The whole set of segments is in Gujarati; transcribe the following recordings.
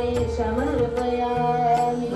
पुष्पाणि समर्पयामि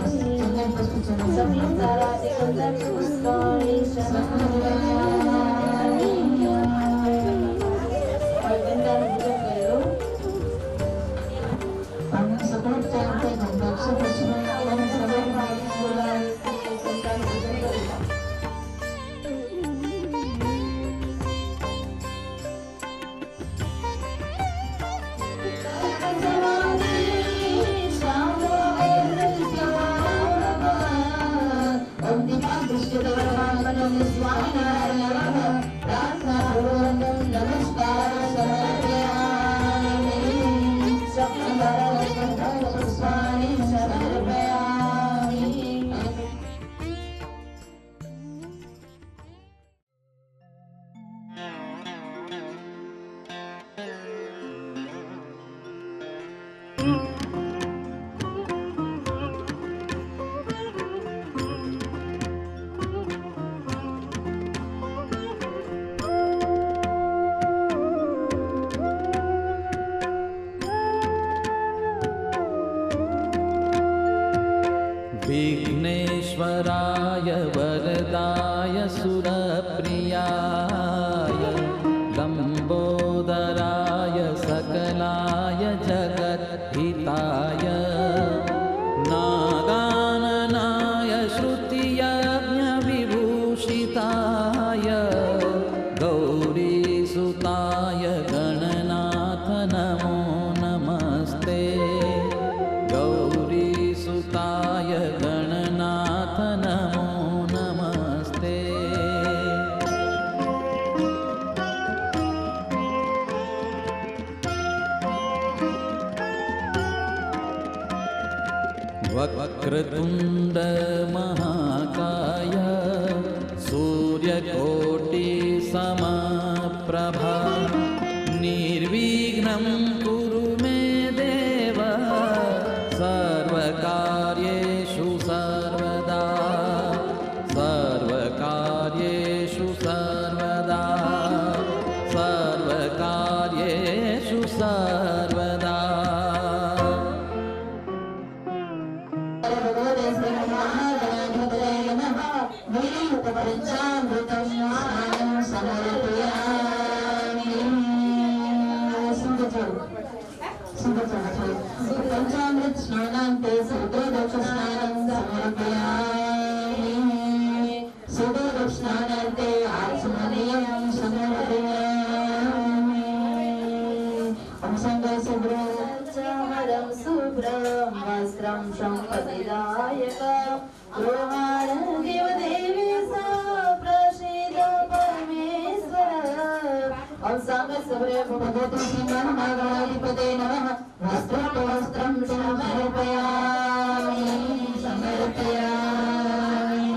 पुष्पाणि समर्पयामि। विघ्नेश्वराय वरदाय सुरप्रियाय लम्बोदराय सकलाय जगद्हिताय नागाननाय श्रुतियज्ञविभूषिताय गौरीसुताय गणनाथ नमो नमस्ते। गौरीसुताय गणनाथ नमो नमस्ते। वक्रतुण्ड महाकाय सूर्यकोटि समप्रभा निर्विघ्नं कुरु मे देव सर्वकार्येषु सर्वदा सर्वकार्येषु सर्वदा सर्वकार्येषु सर्वदा। पंचामृत स्नानान्ते सूर्योदक स्नानं समर्पयामि। सूर्योदक स्नानान्ते आचमनीयं समर्पयामि। ओम संगं शुभ्रं चामरं शुभ्रं वस्त्रं सम्पतिदायकं गृहाणं देवदेवी सा प्रसीद परमेश्वर। ओम संगं शुभ्रं भगवते श्रीमन्नारायणाधिपते नमः। वस्त्रं समर्पयामि समर्पयामि।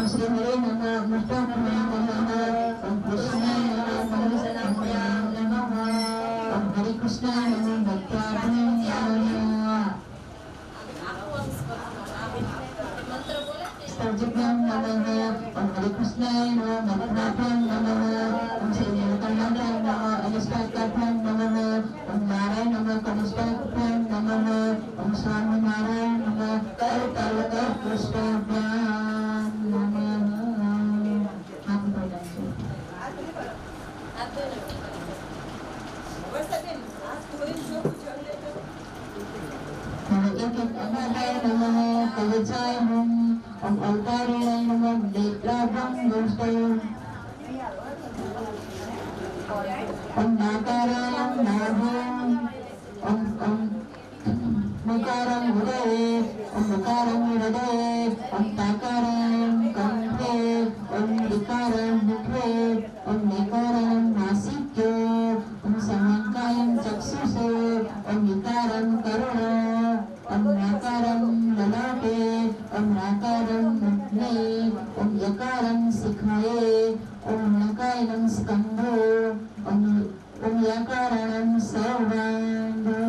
श्री हरे नमः मुष्टाभ्यां नमः ओम कृष्णाय नमः मनोजनाभ्यां नमः ओम हरे कृष्णाय नमः भक्त्याभ्यां नमः स्तुभ्यां नमः ओम हरे कृष्णाय नमः मन्त्राभ्यां नमः ओम श्री नीलकंठाभ्यां नमः अनिष्टाभ्यां नमः ओम नारायण नमः कनिष्ठाभ्यां नमः ओम स्वामी नारायण नमः करतलकपुष्पाभ्यां नमः हाथ बढ़ाइए नमः कवचाय नमः ओम अवताराय नमः नेत्राभ्यां नमः ओम नाकाराय नाभं ओम मुकारं हृदये ओम मुकारं हृदये ओम ताकारं कंठे ओम ऋकारं मुखे ओम निकारं नासिके ओम समङ्कायं चक्षुषे ओम विकारं करुणे ओम नकारं ललाटे ओम नकारं मुग्ने ओम यकारं शिखाये ओम नकायनं स्कन्धे ओम यकारणं सर्वाङ्गे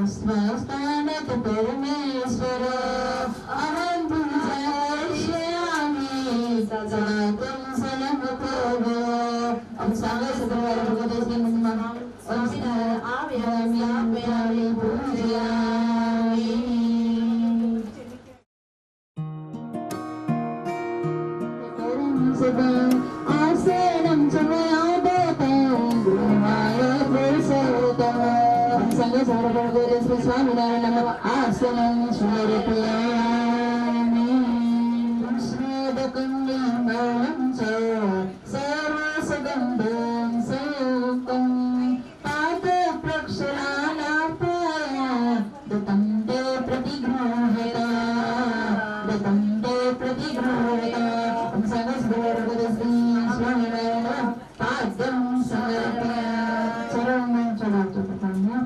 स्वस्थानत परमेश्वर अहं पूजयिष्यामि सनातं सनमतोः ओम सांगा सदवार भगवते नमः ओम आव्यामि पूजयामि सदा आसनं च मया दत्तं गृहाय पुरुषोत्तम संगे सर्वभगवते श्री स्वामिनारायण नमः आसनं समर्पयामि स्वेदकन्यामलं च सर्वसुगन्धं संयुक्तं पादप्रक्षालनार्थाय दत्तं ते प्रतिगृह्यता दत्तं ते प्रतिगृह्यता पाद्यं समर्पयामि चरणं चढ़ाते बताइए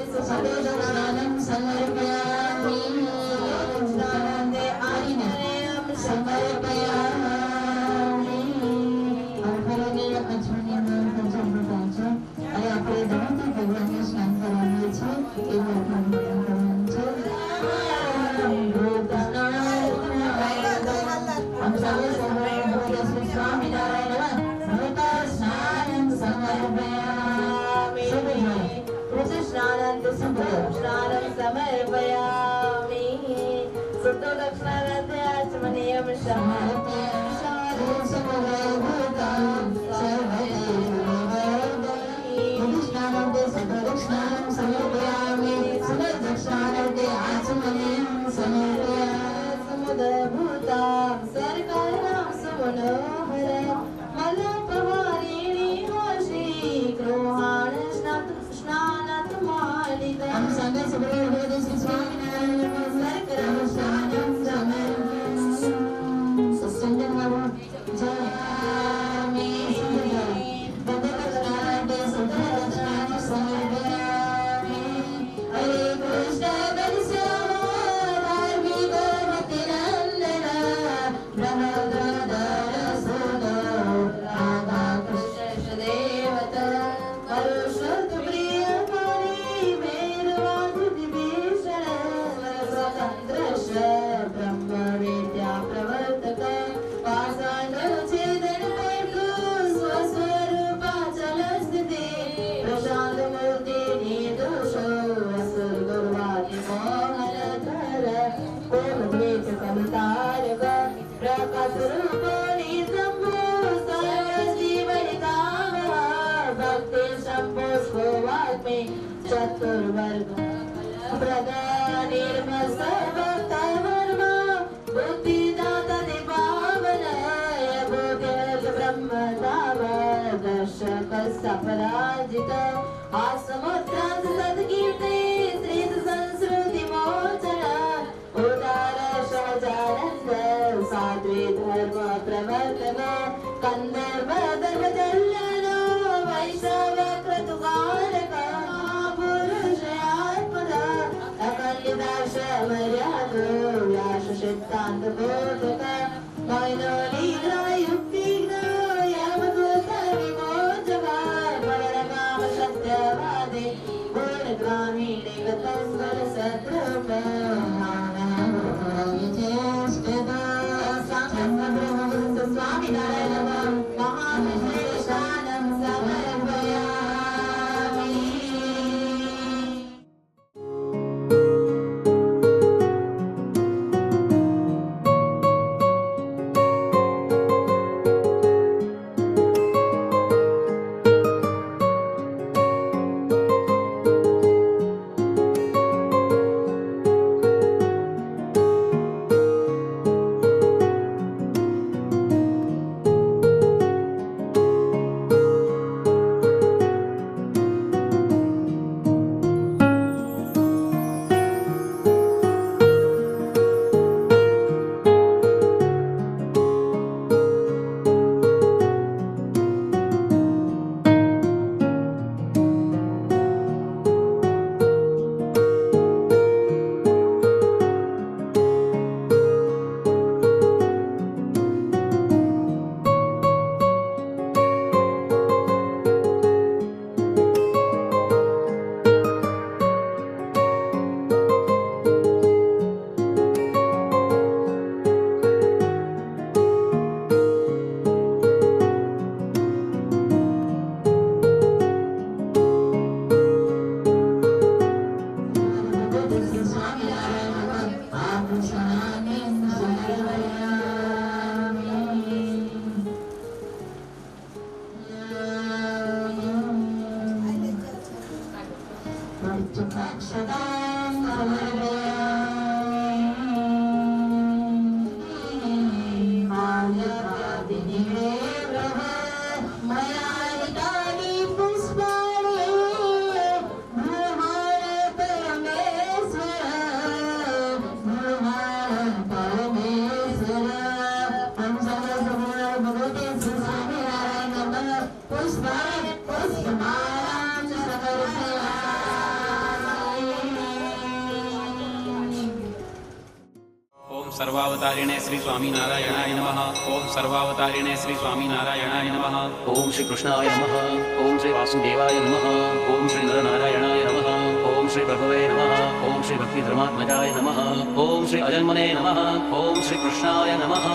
स्नानं समर्पयामि स्नानान्ते आर्यं समर्पयामि આપણે અજ્ઞાનીમાં પંચામૃત છે અને આપણે દરેક ભગવાનને સ્નાન કરાવીએ છીએ એવું આપણે કરવાનું છે સ્વામિનારાયણ સ્નાન સમર્પયામિ स्नानं समर्पयामि शुद्धदक्षिणान्ते आचमनीयं समर्पयामि स्नानान्ते शुद्धदक्षिणां समर्पयामि शुद्धदक्षिणान्ते आचमनीयं समर्पयामि समुद्भूतां सर्गाणां सुमनोहर मलपहारिणी होशी गृहाण हम संगे सबरे भगवते श्री स्वामिनारायण सर्करं स्नानं समर्पयामि सत्संगं जायामि बद्धदक्षिणान्ते शुद्धदक्षिणां समर्पयामि हरे कृष्ण वत्सलो प्रदा निर्मसवक्तवर्मा बुद्धिदाता दिपावनाय बोध्यर्थ ब्रह्मदावदर्शक सपराजित आसमुद्रास सद्कीर्ति श्रीत संस्कृति मोचन उदार सहजानंद सात्वी धर्म प्रवर्तन कंदर्प धर्म कल्याणो वैष्णव क्रतुकारक पुरुषयात्मदा अकल्यदाश मर्यादो व्यास सिद्धांत बोधक मैलोलीला युक्तिज्ञ यमदूत विमोचक परमकाम सत्यवादी गुणग्रामीणे गतंबर सद्रूप स्वामी नारायण महाविष्णुशानं समर्पयामि। सर्वावतारिणे श्री स्वामीनारायणाय नमः। ओम सर्वावतारिणे श्री स्वामीनारायणाय नमः। ओम श्री कृष्णाय नमः। ओम श्री वासुदेवाय नमः। ओम श्री नरनारायणाय नमः। ओम श्री प्रभवे नमः। ओम श्री भक्ति धर्मात्मजाय नमः। ओम श्री अजन्मने नमः। ओम श्री कृष्णाय नमः।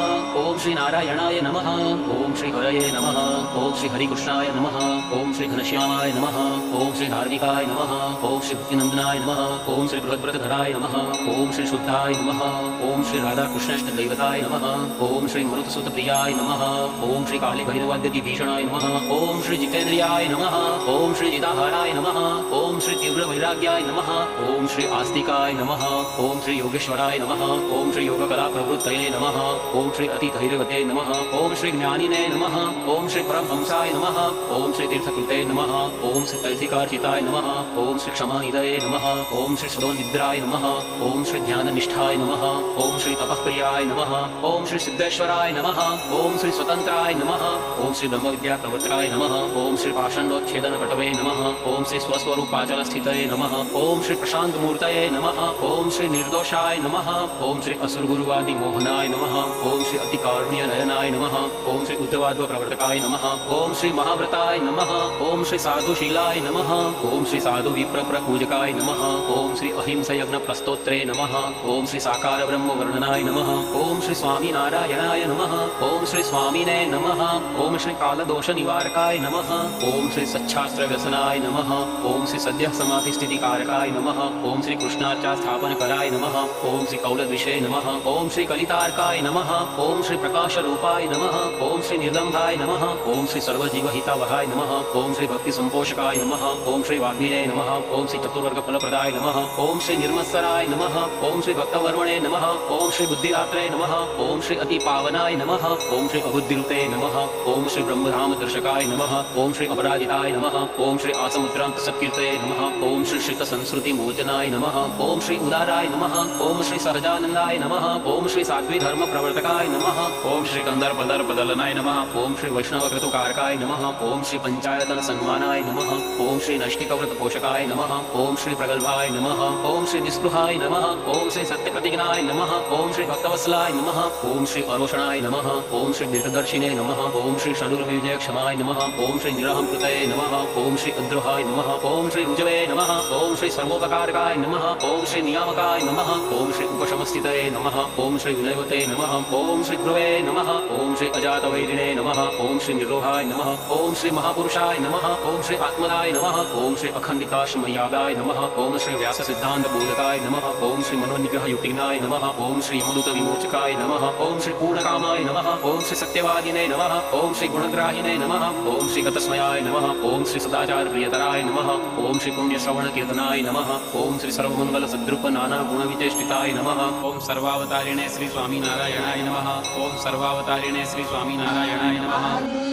ओम श्री नारायणाय नमः। ओम श्री हरये नमः। ओम श्री हरिकृष्णाय नमः। ओम श्री घनश्यामाय नमः। ओम श्री धार्मिकाय नमः। ओम श्री भक्तिनंदनाय नमः। ओम श्री बृहद्व्रतधराय नमः। ओम श्री शुद्धाय नमः। ओम श्री राधाकृष्णष्टदैवताय नमः। ओम श्री मरुतसुतप्रियाय नमः। ओम श्री कालीभैरवाद्यतिभीषणाय नमः। ओम श्री जितेन्द्रियाय नमः। ओम श्री जिताहाराय नमः। ओम श्री तीव्रवैराग्याय नमः। ओम श्री आस्तिकाय नमः। ओम श्री योगेश्वराय नमः। ओम श्री योगकलाप्रवृत्तये नमः। ओम श्री अतिधैर्यवते नमः। ओम श्री ज्ञानिने नमः। ओम श्री परमहंसाय नमः। ओम श्री तीर्थकृते नमः। ओम श्री कल्सिकार्चिताय नमः। ओम श्री क्षमानिधये नमः। ओम श्री सदोनिद्राय नमः। ओम श्री ध्याननिष्ठाय नमः। ओम श्री तपःप्रियाय नमः। ओम श्री सिद्धेश्वराय नमः। ओम श्री स्वतंत्राय नमः। ओम श्री ब्रह्मविद्याप्रवर्तकाय नमः। ओम श्री पाषण्डोच्छेदनपटवे नमः। ओम श्री स्वस्वरूपाचलस्थितये नमः। ओम श्री प्रशान्तमूर्तये नमः। ओम श्री निर्दोषाय नमः। ओम श्री असुरगुरुवादिमोहनाय नमः। ओम श्री अतिकारुण्यनयनाय नमः। ओम श्री उद्धवाद्वप्रवर्तकाय नमः। ओम श्री महाव्रताय नमः। ओम श्री साधुशीलाय नमः। ओम श्री साधु विप्रपूजकाय नमः। ओम श्री अहिंसयज्ञप्रस्तोत्रे नमः। ओम श्री साकार ब्रह्म वर्णनाय नमः। ओम श्री स्वामी नारायणाय नमः। ओम श्री स्वामिने नमः। ओम श्री कालदोष निवारकाय नमः। ओम श्री सच्छास्त्र व्यसनाय नमः। ओम श्री सद्यः समाधि स्थिति कारकाय नमः। ओम श्री कृष्णार्पण वाचा स्थापन कराय नमः ओम श्री कौलद्विषे नमः ओम श्री कलितार्काय नमः ओम श्री प्रकाश रूपाय नमः ओम श्री निर्लंभाय नमः ओम श्री सर्वजीव हितावहाय नमः ओम श्री भक्ति संपोषकाय नमः ओम श्री वाग्मिने नमः ओम श्री चतुर्वर्ग फलप्रदाय नमः ओम श्री निर्मत्सराय नमः ओम श्री भक्तवर्मणे नमः ओम श्री बुद्धिदात्रे नमः ओम श्री अति पावनाय नमः ओम श्री अबुद्धिरुते नमः ओम श्री ब्रह्मधाम दर्शकाय नमः ओम श्री अपराजिताय नमः ओम श्री आसमुद्रांत सत्कीर्तये नमः ओम श्री श्रित संस्कृति मोचनाय नमः ओम श्री उदाराय नमः ओम श्री सहजानंदाय नमः ओम श्री सात्विक धर्म प्रवर्तकाय नमः ओम श्री कंदर पदर बदलनाय नमः ओम श्री वैष्णव क्रतुकारकाय नमः ओम श्री पंचायतन सन्मानाय नमः ओम श्री नष्टिकव्रत पोषकाय नमः ओम श्री प्रगल्भाय नमः ओम श्री निस्पृहाय नमः ओम श्री सत्य प्रतिज्ञाय नमः ओम श्री भक्तवत्सलाय नमः ओम श्री अरोषणाय नमः ओम श्री दीर्घदर्शिने नमः ओम श्री षडुर्विजय क्षमाय नमः ओम श्री निरहं कृतये नमः ओम श्री अद्रोहाय नमः ओम श्री रुजवे नमः ओम श्री सर्वोपकारकाय नमः ओम श्री नियामकाय नमः ओम श्री उपशमस्थितये नमः ओम श्री विनयवते नमः ओम श्री ध्रुवे नमः ओम श्री अजातवैरिणे नमः ओम श्री निरोहाय नमः ओम श्री महापुरुषाय नमः ओम श्री आत्मनाय नमः ओम श्री अखंडिताश्रमयागाय नमः ओम श्री व्यास सिद्धांत बोधकाय नमः ओम श्री मनोनिग्रह युक्तिनाय नमः ओम श्री यमदूत विमोचकाय नमः ओम श्री पूर्णकामाय नमः ओम श्री सत्यवादिने नमः ओम श्री गुणग्राहिने नमः ओम श्री गतस्मयाय नमः ओम श्री सदाचार प्रियतराय नमः ओम श्री पुण्य श्रवण कीर्तनाय नमः ओम श्री सर्वमंगल सद्रूप नाना गुण विचेष्टिताय नमः ओम सर्वावतारिणे श्री स्वामी नारायणाय नमः ओम सर्वावतारिणे श्री स्वामी नारायणाय नमः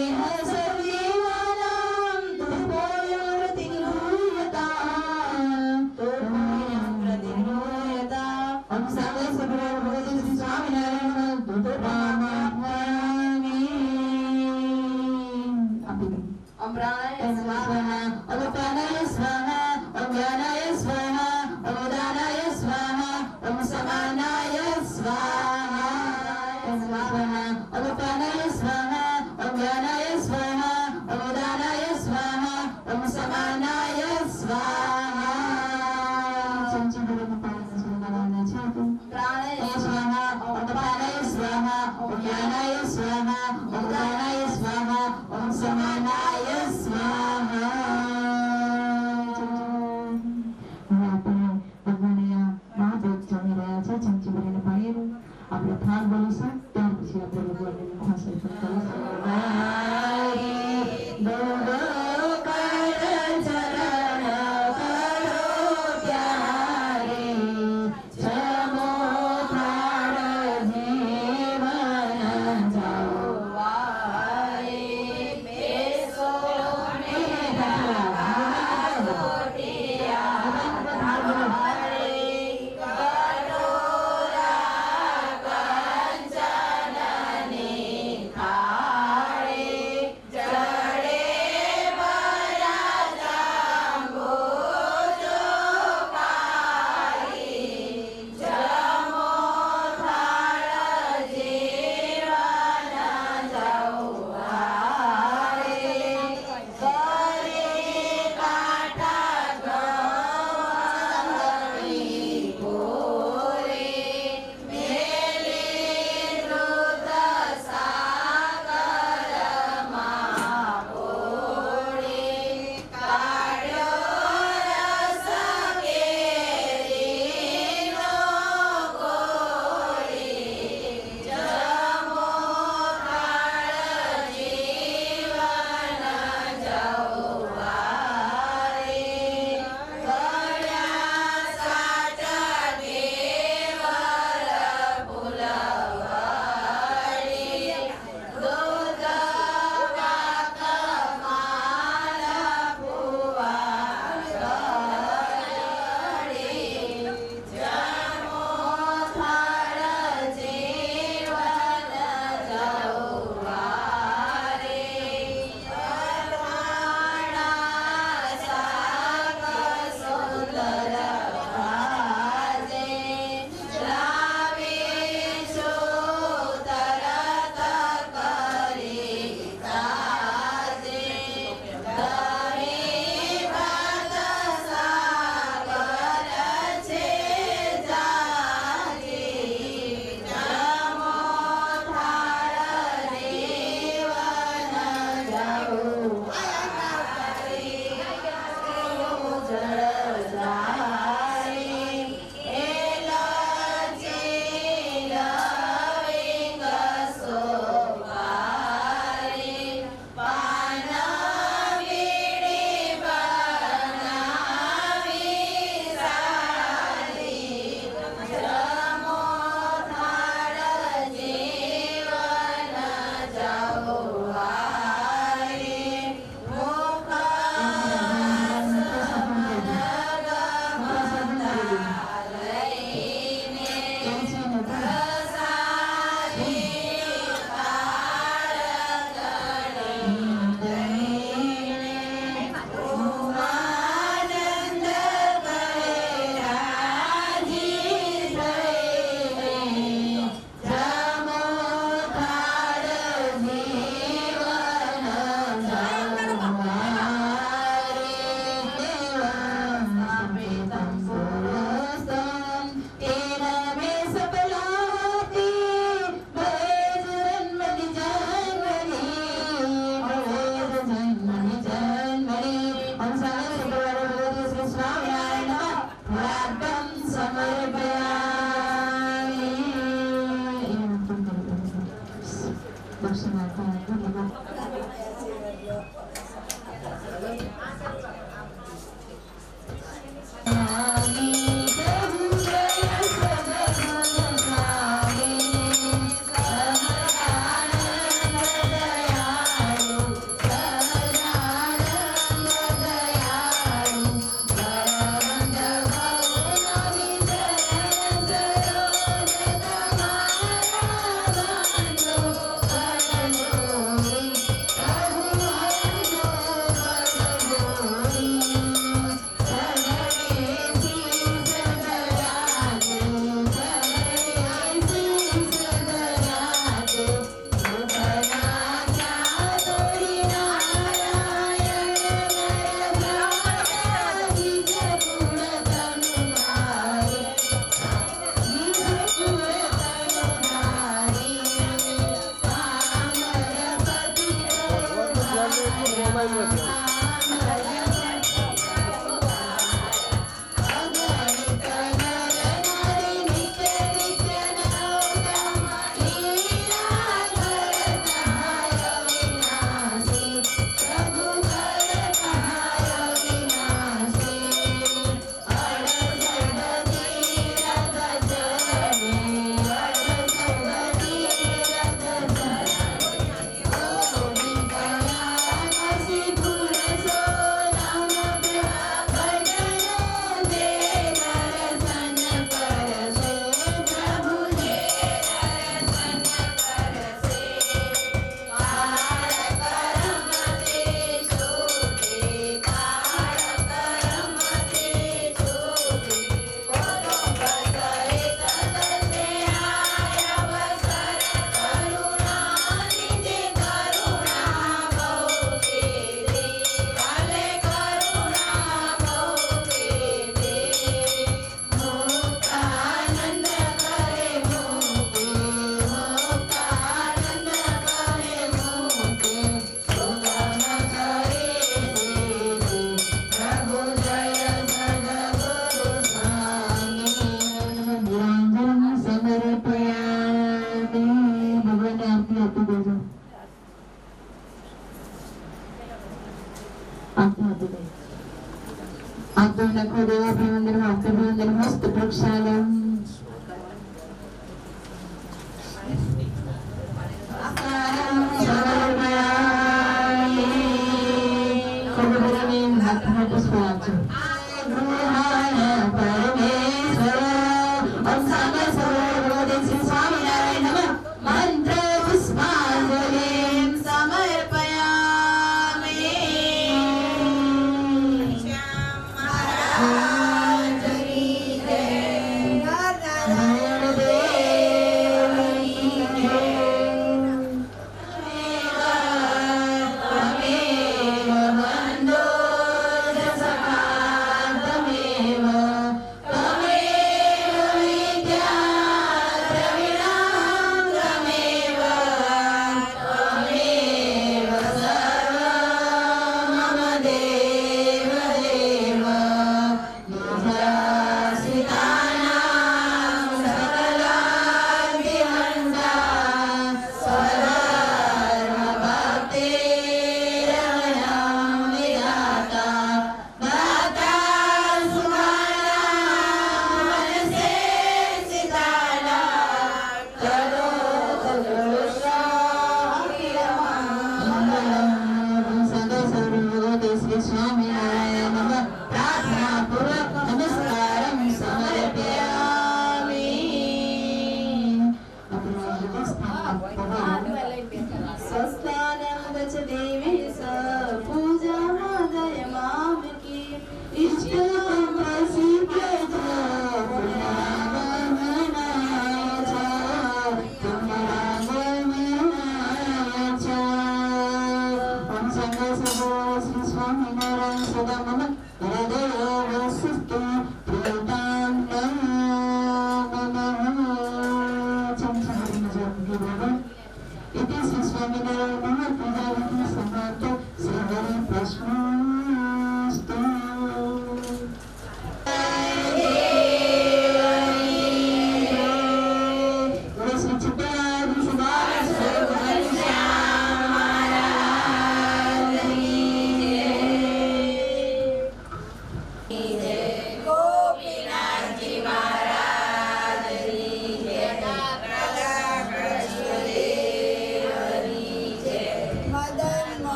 नखो देवाभिवन्दनं हस्ताभिवन्दनं हस्तप्रक्षालनम्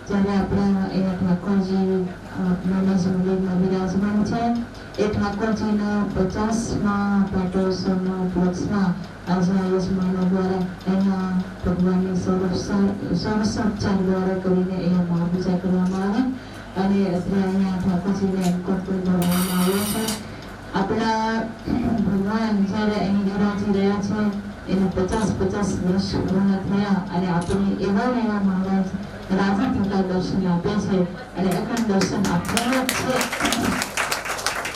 જ્યારે આપણા એ ઠાકોરજી નવનાથ મંદિરમાં બિરાજમાન છે એ ઠાકોરજીના 50મા પાટોત્સવના ઉપલક્ષમાં આજે આયુષ્માનો દ્વારા એના ભગવાનની સૌરસોપચાર દ્વારા કરીને અહીંયા મહાપૂજા કરવામાં આવી અને અત્યારે અહીંયા ઠાકોરજીને એન્કોર પણ ભરવામાં આવ્યો છે. આપણા ભગવાન જ્યારે અહીં બિરાજી રહ્યા છે એને 50 વર્ષ પૂર્ણ થયા અને આપણે એવા મહારાજ રાજા થતા દર્શન આપે છે અને અખંડ દર્શન આપવાનું છે.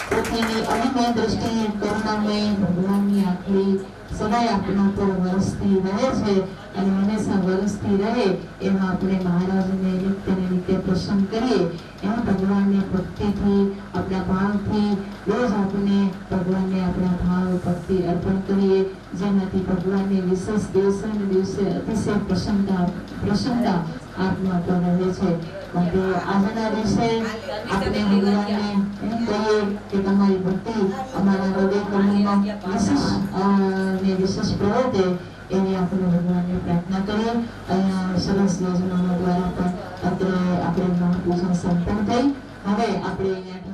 પોતાની અનન્ય દ્રષ્ટિએ કરુણામય ભગવાનની આખરી સદાય આપણા પર વરસતી રહે છે અને હંમેશા વરસતી રહે એમાં આપણે મહારાજને નિત્ય પ્રસન્ન કરીએ એમાં ભગવાનની ભક્તિથી આપણા ભાવથી રોજ આપણે ભગવાનને આપણા ભાવ ભક્તિ અર્પણ કરીએ જેનાથી ભગવાનની વિશેષ દિવસે અતિશય પ્રસન્નતા આત્મા પર રહે છે. માટે આજના દિવસે આપણે ભગવાનને એમ કહીએ કે તમારી ભક્તિ અમારા હૃદય કમળમાં વિશેષ પ્રવર્તે એની આપણે ભગવાનને પ્રાર્થના કરીએ. અહીંયા સરસ યોજનાઓ દ્વારા પણ અત્યારે આપણે મહાપૂજન સંપન્ન થઈ. હવે આપણે અહીંયા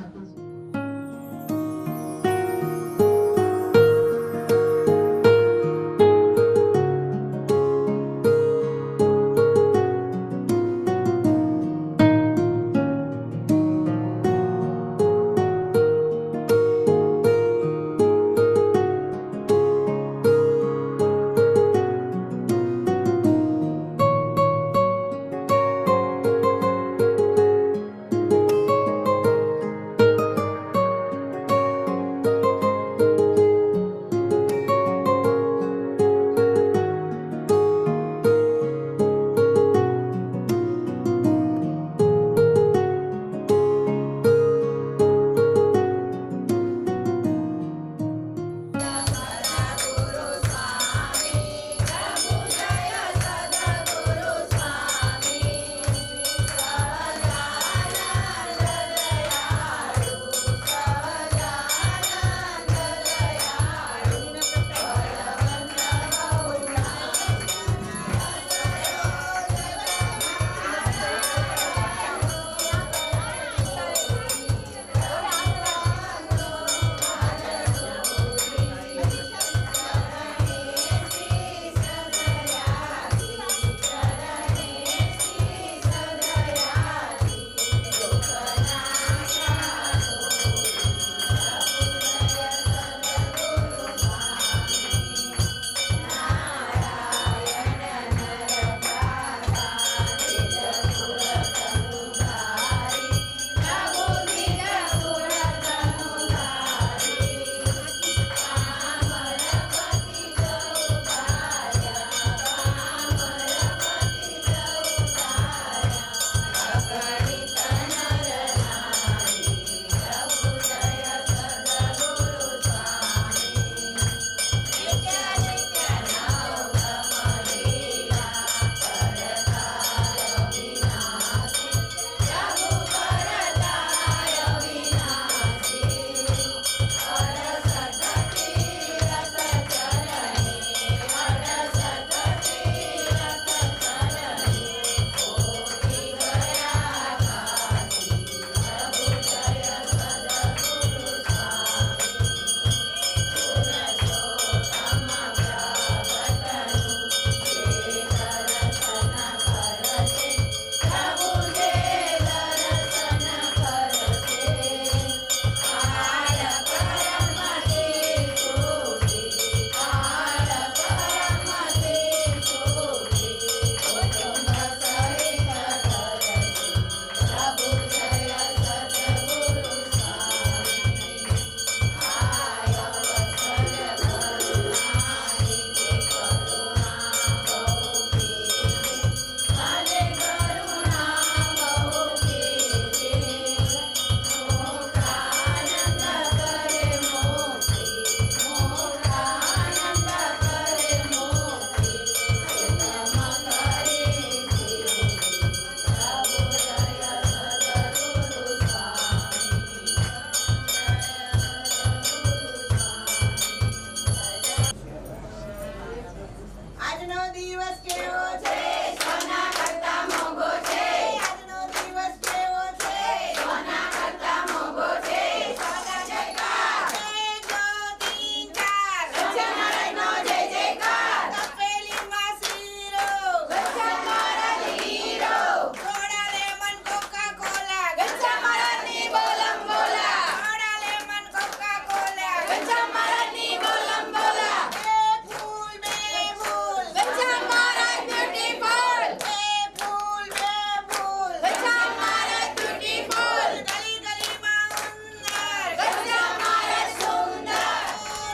આજનો દિવસ કેવો છે? સોના કરતા મોંઘો છે. આજનો દિવસ કેવો છે? સોના કરતા મોંઘો છે. સોના જયકાર. 1 2 3 4 ગજા મહારાજનો જય જયકાર. તપેલીમાં શીરો Gaja Maharaj hero. Soda lemon coca cola Gaja મહારાજની બોલમ બોલા. Soda lemon coca cola Gaja મહારાજની બોલમ બોલા. એક ફૂલ બે ફૂલ ગજા મહારાજ બ્યુટીફુલ. એક ફૂલ બે ફૂલ ગજા મહારાજ બ્યુટીફુલ. ગલી ગલીમાં ઉંદર ગજા મહારાજ સુંદર.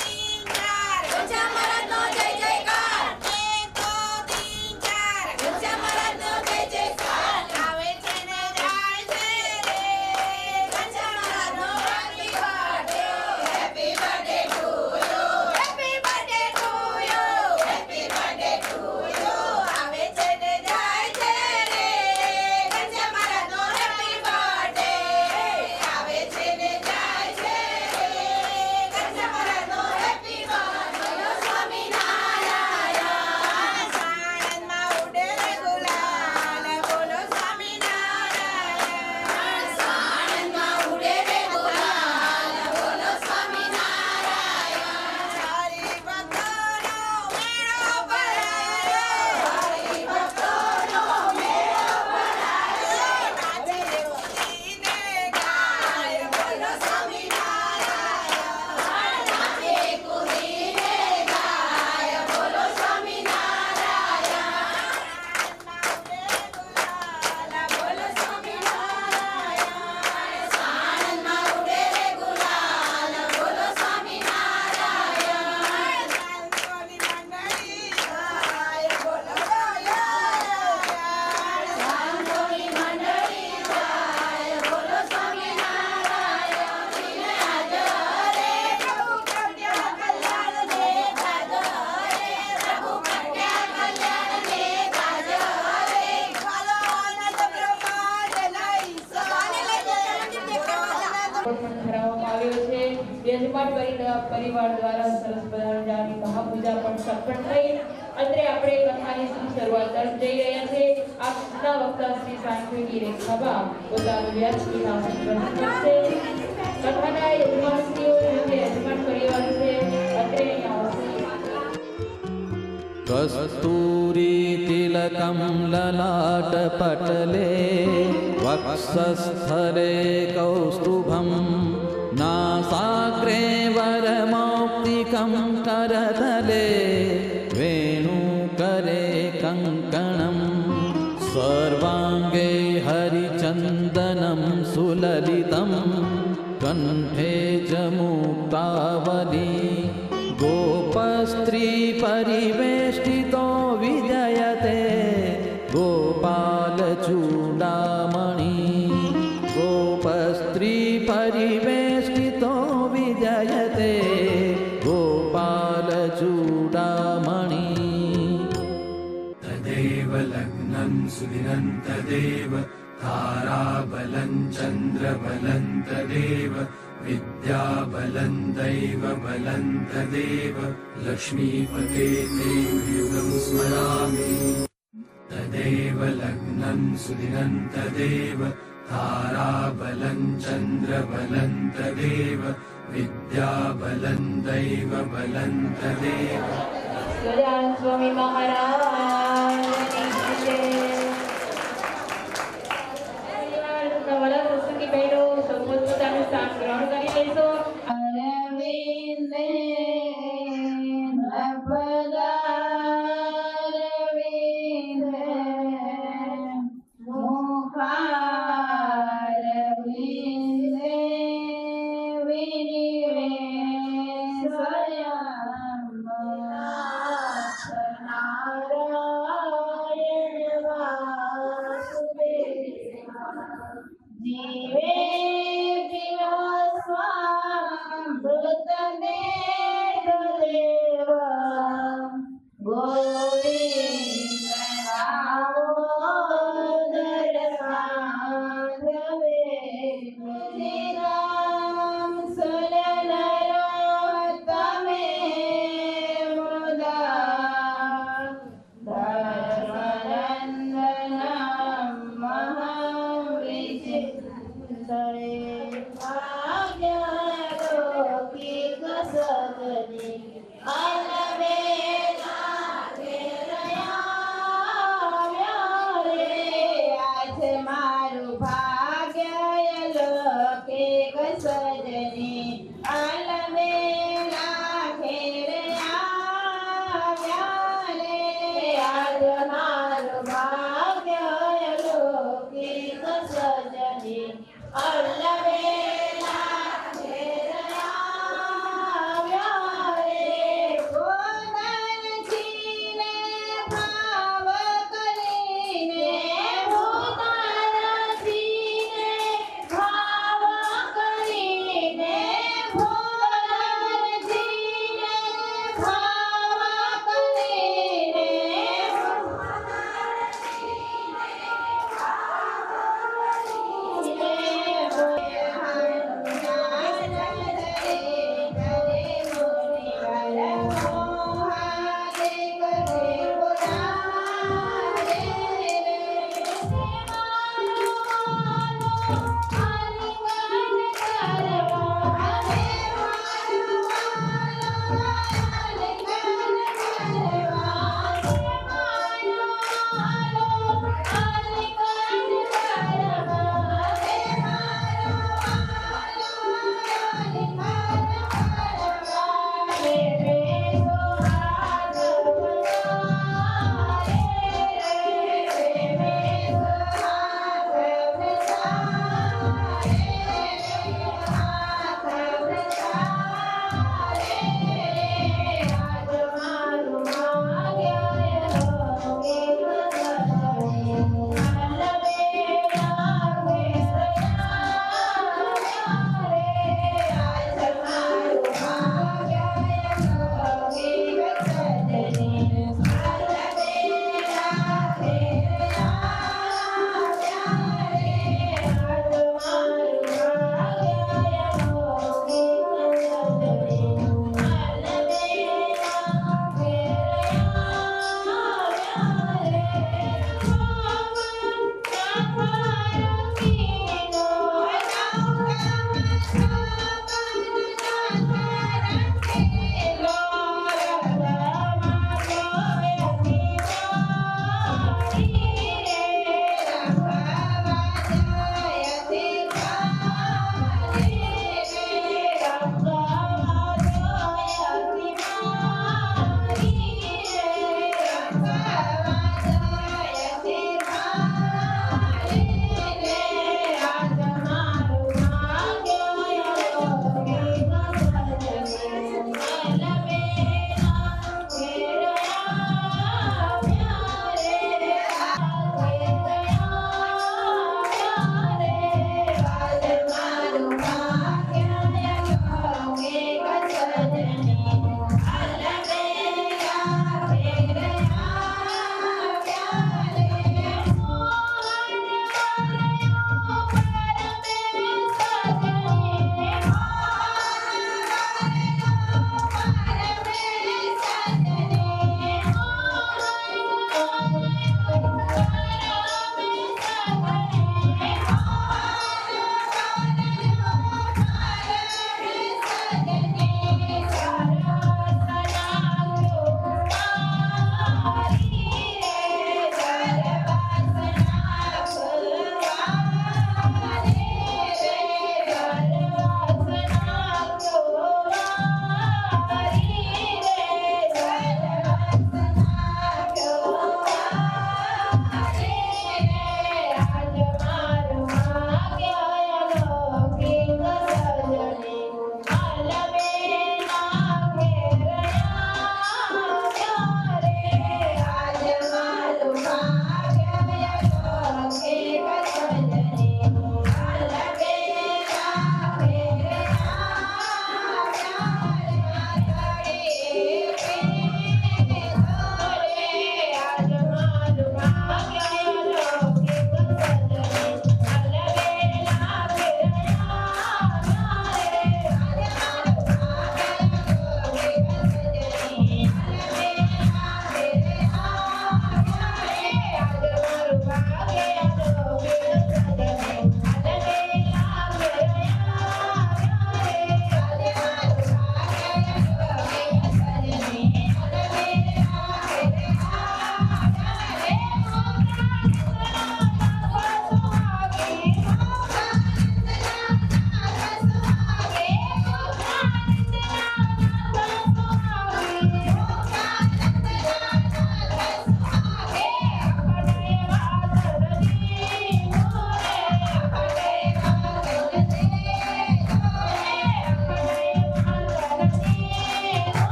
3 4 ગજા મહારાજનો જય જયકાર. 1 2 3 4 ગજા મહારાજનો જય જયકાર. આવે છે ને જાય છે રે ગજા મહારાજનો happy birthday to you. Happy birthday to you. Happy birthday to you. આવે છે ને જાય છે રે ગજા મહારાજનો હેપી બર્થડે. આવે છે ને જાય છે રે ગજા મહારાજનો હેપી બર્થડે. બોલો સ્વામિનારાયણ. સાણંદમાં ઉડે રે ગુલાલ. બોલો સ્વામિનારાયણ. સાણંદમાં ઉડે રે ગુલાલ. બોલો સ્વામિનારાયણ. હરિભક્તોનો મેળો ભરાયો. હરિભક્તોનો મેળો ભરાયો. નાચે કૂદીને ગાય. બોલો સ્વામિનારાયણ. નાચે કૂદીને ગાય. બોલો સ્વામિનારાયણ. સાણંદમાં ઉડે રે ગુલાલ. બોલો સ્વામિનારાયણ. સાણંદમાં ઉડે રે ગુલાલ. બોલો સ્વામિનારાયણ. સાંજોની મંડળી ગાય. બોલો સ્વામિનારાયણ. દિને હાજર રે પ્રભુ પ્રગટ્યા કલ્યાણ દે તાજો રે. પ્રભુ પ્રગટ્યા કલ્યાણ દે તાજો રે. ચાલો આનંદ બ્રહ્માંડ લઈ સવાને લઈ ધરાવવામાં આવ્યો છે. યજમાન પરિવાર દ્વારા સરસ મજાની મહાપૂજા પણ સંપન્ન થઈ. અત્રે આપણે કથાની શરૂઆત તરફ જઈ રહ્યા છે. આપના વક્તા શ્રી સાંખ્યની રેખાબા પોતાનું વ્યાસપીઠ આસન ગ્રહણ કરશે. કથાના યજમાનશ્રીઓ જે યજમાન પરિવાર છે અત્રે અહીંયા આવશે. कस्तूरीतिलकं ललाटपटले वक्षस्थले कौस्तुभं नासाग्रे वरमौक्तिकं करतले वेणुकरे कङ्कणं सर्वाङ्गे हरिचन्दनं सुललितं कण्ठे च मुक्तावली गोपस्त्री परिवेष्टितो विजयते गोपालचूडामणि गोपस्त्री परिवेष्टितो विजयते गोपालचूडामणि तदेव लग्नं सुदिनं तदेव ताराबलं चन्द्रबलं तदेव विद्याबलं दैवबलं तदेव लक्ष्मीपते ते युगं स्मरामि तदेव लग्नं सुदिनं तदेव ताराबलं चन्द्रबलं तदेव विद्याबलं दैवबलं तदेव ગજાનન સ્વામી મહારાજની જય. પરિવારના વડા સત્સંગી બહેનો સૌ પોતાનું સ્થાન ગ્રહણ કરી લેશો. અરવિંદે પદારવિંદે મુખારવિંદે નારાયણ વાસુદેવ જીવે સ્વામૃતને દેવ ગોવિંદ દામોદર માધવે રામ સલન તમે મુદા બોલ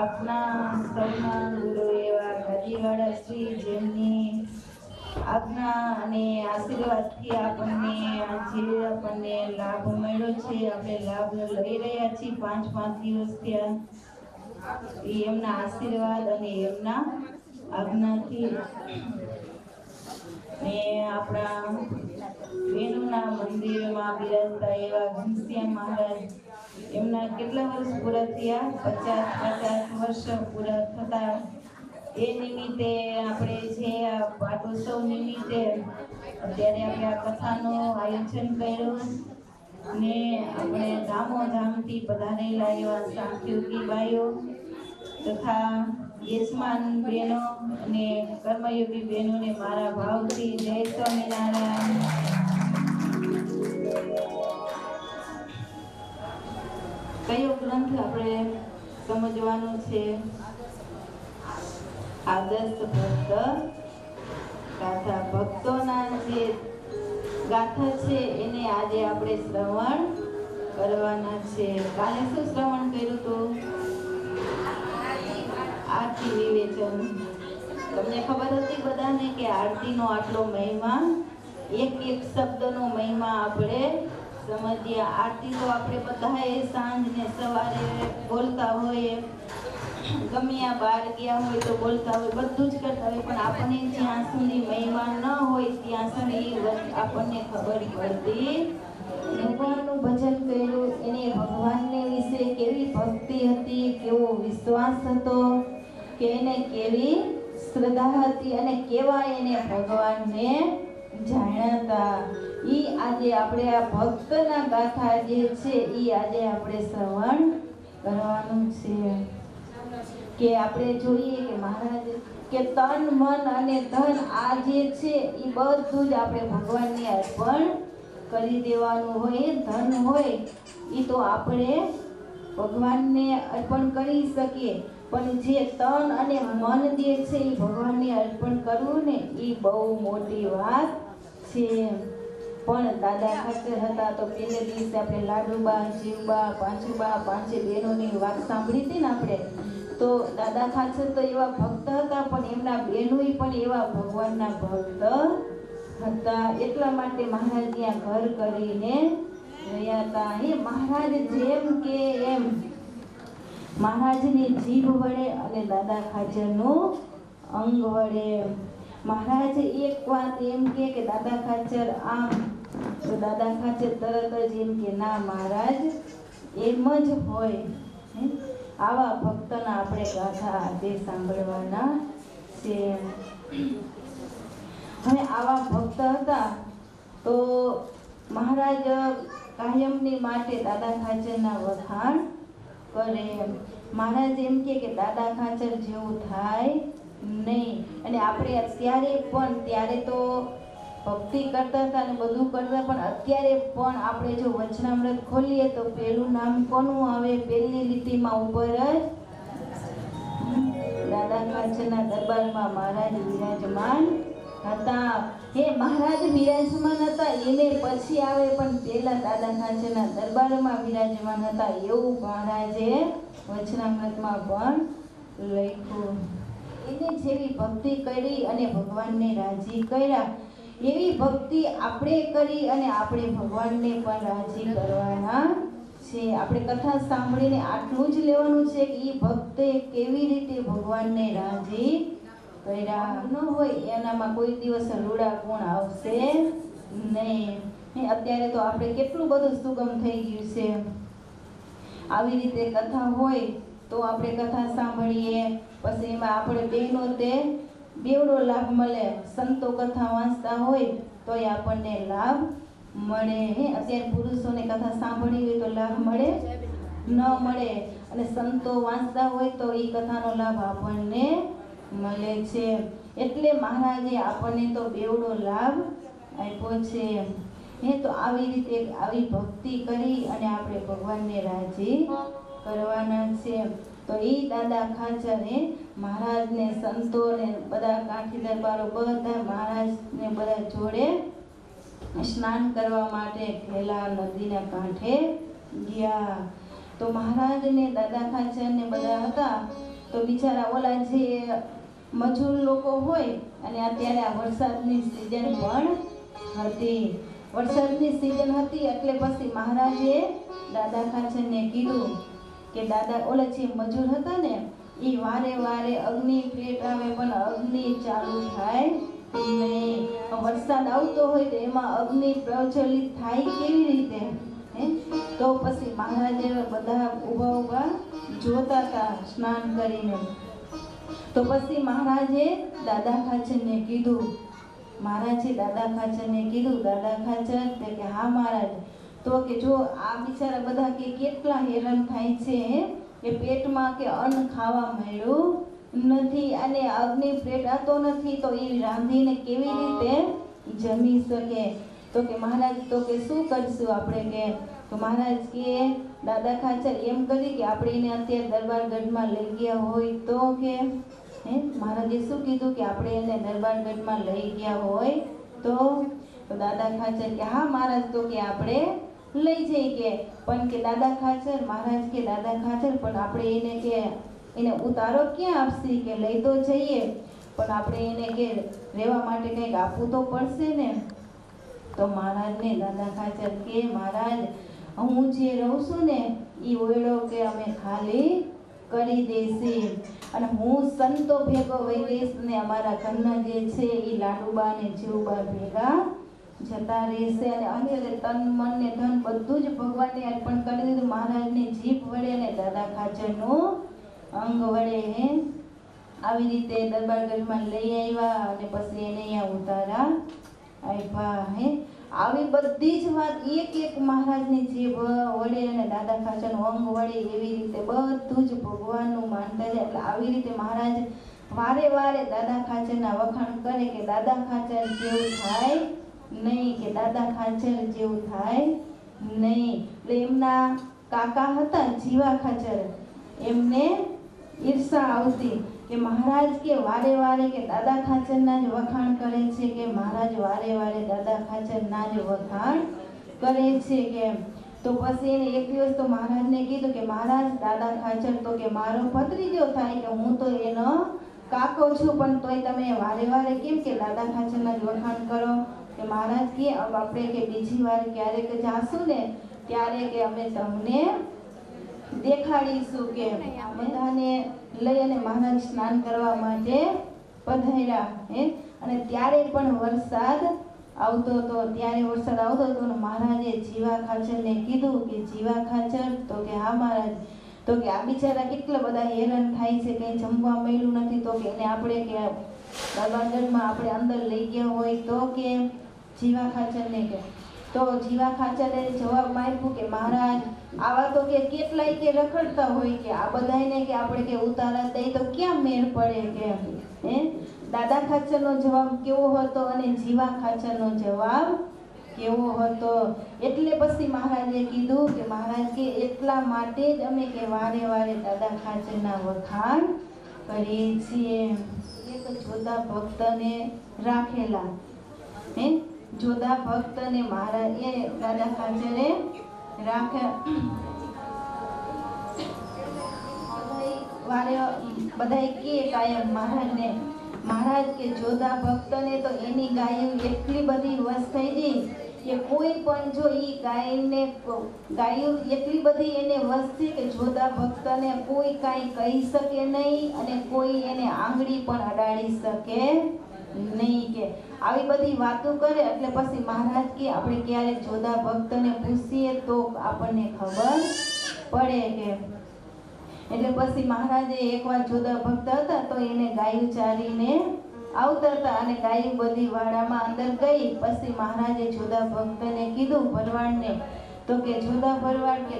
આપના સૌના ગુરુ એવા ગાદીવાળા શ્રી જેમની આજ્ઞા અને આશીર્વાદથી આપણને લાભ મળ્યો છે. આપણે લાભ લઈ રહ્યા છીએ 5 દિવસ થયા. એમના આશીર્વાદ અને એમના આજ્ઞાથી ને આપણા બહેનોના મંદિરમાં બિરાજતા એવા ઘનશ્યામ મહારાજ, એમના કેટલા વર્ષ પૂરા થયા? 50 વર્ષ પૂરા થતા. એ નિમિત્તે આપણે જે આ પાટોત્સવ નિમિત્તે અત્યારે આપણે આ કથાનું આયોજન કર્યું ને આપણે ધામોધામથી પધારેલા એવા સાંખ્યોગી ભાઈઓ તથા યજમાન બહેનો અને કર્મયોગી બહેનોને મારા ભાવથી જય સ્વામિનારાયણ. કયો ગ્રંથ આપણે સમજવાનો છે? આદર્શ ભક્ત ગાથા. ભક્તોના જે ગાથા છે એને આજે આપણે શ્રવણ કરવાના છે. કાલે શું શ્રવણ કર્યું હતું? આરતી વિવેચન. તમને ખબર હતી બધાને કે આરતીનો આટલો મહિમા, એક શબ્દનો મહિમા આપણે સમજીએ. આરતી તો આપણે બધાએ સાંજ ને સવારે બોલતા હોઈએ, ગમે આ બહાર ગયા હોય તો બોલતા હોય, બધું જ કરતા હોય, પણ આપણને જ્યાં સુધી મહિમા ન હોય ત્યાં સુધી આપણને ખબર પડતી. ભગવાનનું ભજન કર્યું, એને ભગવાનને વિશે કેવી ભક્તિ હતી, કેવો વિશ્વાસ હતો, કે એને કેવી શ્રદ્ધા હતી અને કેવા એને ભગવાનને જાણ્યા હતા. ઈ આજે આપણે આ ભક્તના ગાથા જે છે ઈ આજે આપણે શ્રવણ કરવાનું છે. કે આપણે જોઈએ કે મહારાજ કે તન મન અને ધન આ જે છે એ બધું જ આપણે ભગવાનને અર્પણ કરી દેવાનું હોય. ધન હોય એ તો આપણે ભગવાનને અર્પણ કરી શકીએ, પણ જે તન અને મન જે છે એ ભગવાનને અર્પણ કરવું ને એ બહુ મોટી વાત છે. પણ દાદા ખાચર હતા તો પહેલે દિવસે આપણે લાડુબા, જીવબા, પાંચુબા, પાંચે બહેનોની વાત સાંભળી હતી ને આપણે, તો દાદા ખાચર તો એવા ભક્ત હતા, પણ એમના બહેનોય પણ એવા ભગવાનના ભક્ત હતા. એટલા માટે મહારાજ ત્યાં ઘર કરીને રહ્યા હતા. એ મહારાજ જેમ કે એમ મહારાજની જીભ વડે અને દાદા ખાચરનું અંગ વડે. મહારાજ એક વાત એમ કે દાદા ખાચર આમ, તો દાદા ખાચર તરત જ એમ કે ના મહારાજ એમ જ હોય. આવા ભક્તના આપણે ગાથા આજે સાંભળવાના છે. હવે આવા ભક્ત હતા તો મહારાજ કાયમની માટે દાદા ખાચરના વખાણ કરે. મહારાજ એમ કે દાદા ખાચર જેવું થાય નહીં. અને આપણે અત્યારે પણ, ત્યારે તો ભક્તિ કરતા હતા અને બધું કરતા, પણ અત્યારે પણ આપણે જો વચનામૃત ખોલીએ તો પહેલું નામ કોનું આવે? પહેલી લીટીમાં ઉપર જ દાદા ખાચરના દરબારમાં મહારાજ વિરાજમાન હતા. હે મહારાજ વિરાજમાન હતા એને પછી આવે, પણ પહેલા દાદા ખાચરના દરબારમાં વિરાજમાન હતા એવું મહારાજે વચનામૃતમાં પણ લખ્યું. એને જેવી ભક્તિ કરી અને ભગવાનને રાજી કર્યા એવી ભક્તિ આપણે કરી અને આપણે ભગવાનને પણ રાજી કરવાના છે. આપણે કથા સાંભળીને આટલું જ લેવાનું છે કે એ ભક્તે કેવી રીતે ભગવાનને રાજી કર્યા. ન હોય એનામાં કોઈ દિવસ રૂડા ગુણ આવશે નહીં. અત્યારે તો આપણે કેટલું બધું સુગમ થઈ ગયું છે. આવી રીતે કથા હોય તો આપણે કથા સાંભળીએ, પછી એમાં આપણે બહેનો તે બેવડો લાભ મળે. સંતો કથા વાંચતા હોય તો આપણને લાભ મળે. અત્યારે પુરુષોને કથા સાંભળવી હોય તો લાભ મળે ન મળે, અને સંતો વાંચતા હોય તો એ કથાનો લાભ આપણને મળે છે. એટલે મહારાજે આપણને તો બેવડો લાભ આપ્યો છે. તો આવી રીતે આવી ભક્તિ કરી અને આપણે ભગવાનને રાજી કરવાના છે. તો એ દાદા ખાચરે મહારાજને, સંતોને, બધા કાઠી દરબારો બધા મહારાજને બધા જોડે સ્નાન કરવા માટે ઘેલા નદીના કાંઠે ગયા. તો મહારાજ ને દાદા ખાચર ને બધા હતા તો બિચારા ઓલા જે મજૂર લોકો હોય અને અત્યારે આ વરસાદની સિઝન પણ હતી. વરસાદની સિઝન હતી એટલે પછી મહારાજે દાદા ખાચરને કીધું કે દાદા ઓલા જે મજૂર હતા ને એ વારે વારે અગ્નિ પેટ આવે પણ અગ્નિ ચાલુ થાય નહીં. વરસાદ આવતો હોય તો એમાં અગ્નિ પ્રજ્વલિત થાય કેવી રીતે? તો પછી મહારાજે બધા ઊભા ઊભા જોતા હતા સ્નાન કરીને. તો પછી મહારાજે દાદા ખાચરને કીધું દાદા ખાચર કે હા મહારાજ. તો કે જો આ બિચારા બધા કે કેટલા હેરાન થાય છે કે પેટમાં કે અન્ન ખાવા મળ્યું નથી અને અગ્નિ પેટાતો નથી તો એ રાંધીને કેવી રીતે જમી શકે? તો કે મહારાજ તો કે શું કરશું આપણે? કે તો મહારાજ કે દાદા ખાચર એમ કરી કે આપણે એને અત્યારે દરબારગઢમાં લઈ ગયા હોય તો કે મહારાજે શું કીધું કે આપણે એને દરબારગઢમાં લઈ ગયા હોય તો દાદા ખાચર કે હા મહારાજ તો કે આપણે લઈ જઈએ કે પણ કે દાદા ખાચર મહારાજ કે દાદા ખાચર પણ આપણે એને ઉતારો ક્યાં આપશી? કે લઈ તો જઈએ પણ આપણે એને કે રહેવા માટે કંઈક આપવું તો પડશે ને. તો મહારાજને દાદા ખાચર કે મહારાજ હું જે રહું છું ને એ ઓયડો કે અમે ખાલી કરી દેશી અને હું સંતો ભેગો વહી રહીશ ને અમારા ઘરના જે છે એ લાડુબા ને જીવબા ભેગા જતા રહેશે અને અમે તન મન ને ધન બધું જ ભગવાનને અર્પણ કરી દીધું. મહારાજની જીભ વડે ને દાદા ખાચરનું અંગ વડે આવી રીતે દરબારગઢમાં લઈ આવ્યા અને પછી એને અહીંયા ઉતારા આપ્યા. આવી બધી જ વાત એક એક મહારાજની જીભ વડે અને દાદા ખાચરનું અંગ વડે એવી રીતે બધું જ ભગવાનનું માનતા જાય. એટલે આવી રીતે મહારાજ વારે વારે દાદા ખાચરના વખાણ કરે કે દાદા ખાચર જેવું થાય નહીં, કે દાદા ખાચર જેવું થાય નહીં. એટલે એમના કાકા હતા જીવા ખાચર, એમને ઈર્ષા આવતી કે મહારાજ કે વારે વારે કે દાદા ખાચરના જ વખાણ કરે છે, કે મહારાજ વારે વારે દાદા ખાચરના જ વખાણ કરે છે કે. તો પછી એને એક દિવસ તો મહારાજને કીધું કે મહારાજ દાદા ખાચર તો કે મારો ભત્રીજો થાય કે હું તો એનો કાકો છું પણ તોય તમે વારે વારે કેમ કે દાદા ખાચરના જ વખાણ કરો? કે મહારાજ કે આપણે કે બીજી વાર ક્યારેક જાશું ને ત્યારે કે અમે તમને દેખાડીશું કે. બધાને લઈ અને મહારાજ સ્નાન કરવા માટે પધાર્યા અને ત્યારે પણ વરસાદ આવતો હતો. મહારાજે જીવા ખાચરને કીધું કે જીવા ખાચર તો કે હા મહારાજ. તો કે આ બિચારા કેટલા બધા હેરાન થાય છે, કંઈ જમવા મળ્યું નથી તો કે એને આપણે કે દરબારગઢમાં આપણે અંદર લઈ ગયા હોય તો કે જીવા ખાચરને કે. તો જીવા ખાચરે જવાબમાં આપ્યું કે મહારાજ આવા તો કે કેટલાય કે રખડતા હોય કે આ બધાને કે આપણે કે ઉતારા દઈ તો ક્યાં મેળ પડે કે. દાદા ખાચરનો જવાબ કેવો હતો અને જીવા ખાચરનો જવાબ કેવો હતો? એટલે પછી મહારાજે કીધું કે મહારાજ કે એટલા માટે જ અમે કે વારે વારે દાદા ખાચરના વખાણ કરીએ છીએ. એક જોતા ભક્તને રાખેલા જોધા ભક્તને મહારાજે દાદા ખાચરે રાખ્યા. બધા કે કાયમ મહારાજને મહારાજ કે જોધા ભક્તને તો એની ગાયો એટલી બધી વશ થઈ ગઈ કે કોઈ પણ જો એ ગાયો એટલી બધી એને વશ છે કે જોધા ભક્તને કોઈ કાંઈ કહી શકે નહીં અને કોઈ એને આંગળી પણ અડાડી શકે નહીં કે. આવી બધી વાતો કરે એટલે પછી મહારાજ કે આપણે ક્યારેક જોધા ભક્તને પૂછીએ તો આપણને ખબર પડે કે. એટલે પછી મહારાજે એકવાર જોધા ભક્ત હતા તો એને ગાયું ચારીને આવતા હતા અને ગાયું બધી વાડામાં અંદર ગઈ. પછી મહારાજે જોધા ભક્તને કીધું ભરવાડને તો કે જોધા ભરવાડ કે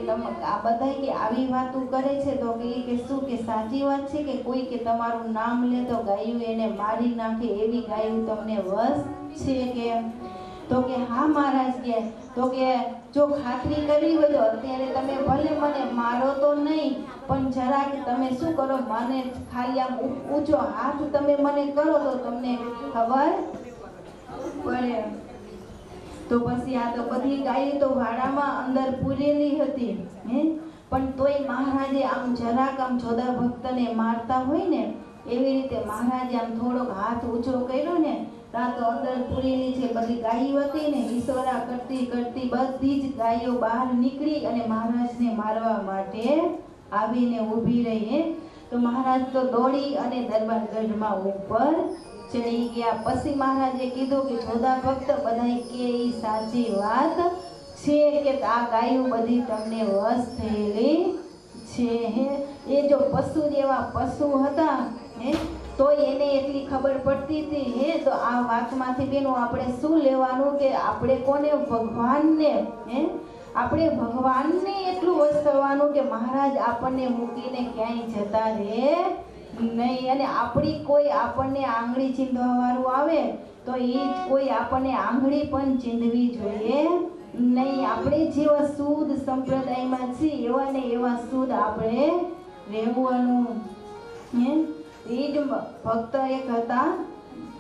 આ બધા કે આવી વાતો કરે છે તો કે શું કે સાચી વાત છે કે કોઈ કે તમારું નામ લે તો ગાયું એને મારી નાખે એવી ગાયું તમને વશ છે કે. તો કે હા મહારાજ કે. તો કે જો ખાતરી કરવી હોય તો અત્યારે તમે ભલે મને મારો તો નહીં પણ જરાક તમે શું કરો મને ખાલી આમ ઊંચો હાથ તમે મને કરો તો તમને ખબર પડે. તો તો પછી આ તો બધી ગાયો તો વાડામાં અંદર પૂરેલી હતી પણ તોય મહારાજે આમ જરાક આમ જોધા ભક્તને મારતા હોય ને એવી રીતે મહારાજે આમ થોડોક હાથ ઊંચો કર્યો ને ત્યાં તો અંદર પૂરેલી છે બધી ગાયો હતી ને ઈશ્વરા કરતી કરતી બધી જ ગાયો બહાર નીકળી અને મહારાજને મારવા માટે આવીને ઊભી રહી તો મહારાજ તો દોડી અને દરબારગઢમાં ઉપર ચડી ગયા. પછી મહારાજે કીધું કે જોધા ભક્ત બધાય કે ઈ સાચી વાત છે કે આ ગાયો બધી તમને વશ થયેલી છે. એ જો પશુ જેવા પશુ હતા તો એને એટલી ખબર પડતી હતી તો આ વાતમાંથી બેનો આપણે શું લેવાનું કે આપણે કોને ભગવાનને આપણે ભગવાનને એટલું વશ થવાનું કે મહારાજ આપણને મૂકીને ક્યાંય જતા રહે નહીં. અને આપણી કોઈ આપણને આંગળી ચીંધવા વાળું આવે તો એ જ કોઈ આપણને આંગળી પણ ચીંધવી જોઈએ નહીં. આપણે જેવા શુદ્ધ સંપ્રદાયમાં છીએ એવા ને એવા શુદ્ધ આપણે રહેવાનું. એ જ ભક્ત એક હતા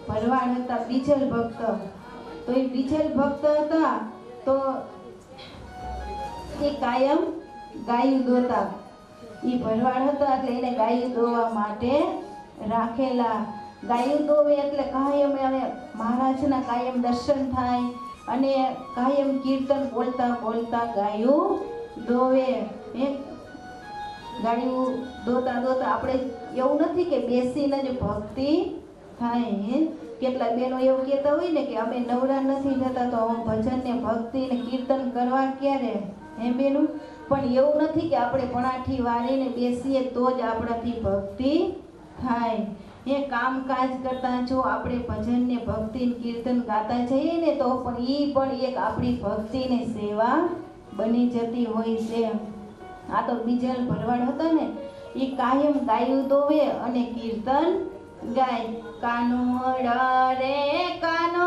ભરવાડ હતા બીજલ ભક્ત. તો એ બીજલ ભક્ત હતા તો એ કાયમ ગાયું દોતા. એ ભરવાડ હતા એટલે એને ગાયું દોવા માટે રાખેલા. ગાયું દોવે એટલે કાયમ હવે મહારાજના કાયમ દર્શન થાય અને કાયમ કીર્તન બોલતા બોલતા ગાયું દોવે. ગાયું દોતા દોતા આપણે એવું નથી કે બેસીને જ ભક્તિ થાય. કેટલાક બહેનો એવું કહેતા હોય ને કે અમે નવરા નથી થતા તો ભજન ને ભક્તિ ને કીર્તન કરવા ક્યારે બેનું. પણ એવું નથી કે આપણે પણાઠી વાળીને બેસીએ તો જ આપણાથી ભક્તિ થાય. કામકાજ કરતા જો આપણે ભજન ને ભક્તિ ને કીર્તન ગાતા જઈએ ને તો પણ એ પણ એક આપણી ભક્તિ ને સેવા બની જતી હોય છે. આ તો બીજલ ભરવાડ હતા ને એ કાયમ ગાયું દોવે અને કીર્તન ગાય. કાનોડા રે કાનો